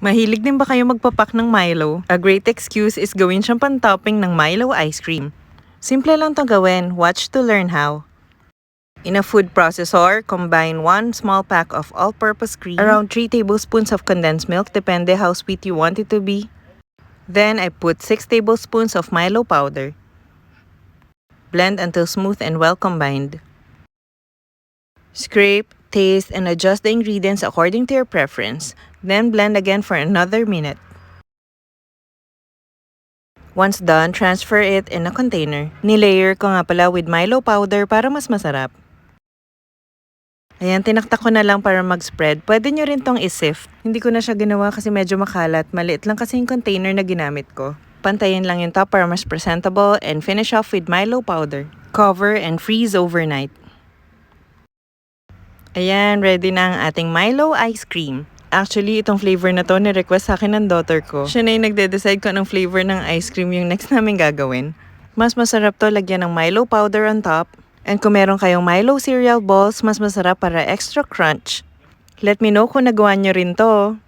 Mahilig din ba kayo magpapak ng Milo? A great excuse is gawin siyang pan-topping ng Milo ice cream. Simple lang to gawin. Watch to learn how. In a food processor, combine 1 small pack of all-purpose cream, around 3 tablespoons of condensed milk, depende how sweet you want it to be. Then I put 6 tablespoons of Milo powder. Blend until smooth and well combined. Scrape, taste, and adjust the ingredients according to your preference. Then blend again for another minute. Once done, transfer it in a container. Nilayer ko nga pala with Milo powder para mas masarap. Ayan, tinaktak ko na lang para mag-spread. Pwede nyo rin tong isift. Hindi ko na siya ginawa kasi medyo makalat. Maliit lang kasi yung container na ginamit ko. Pantayin lang yung top para mas presentable and finish off with Milo powder. Cover and freeze overnight. Ayan, ready na ang ating Milo ice cream. Actually, itong flavor na to, ni-request sa akin ng daughter ko. Siya na yung nagde-decide kung anong flavor ng ice cream yung next namin gagawin. Mas masarap to lagyan ng Milo powder on top. And kung meron kayong Milo cereal balls, mas masarap para extra crunch. Let me know kung nagawa nyo rin to.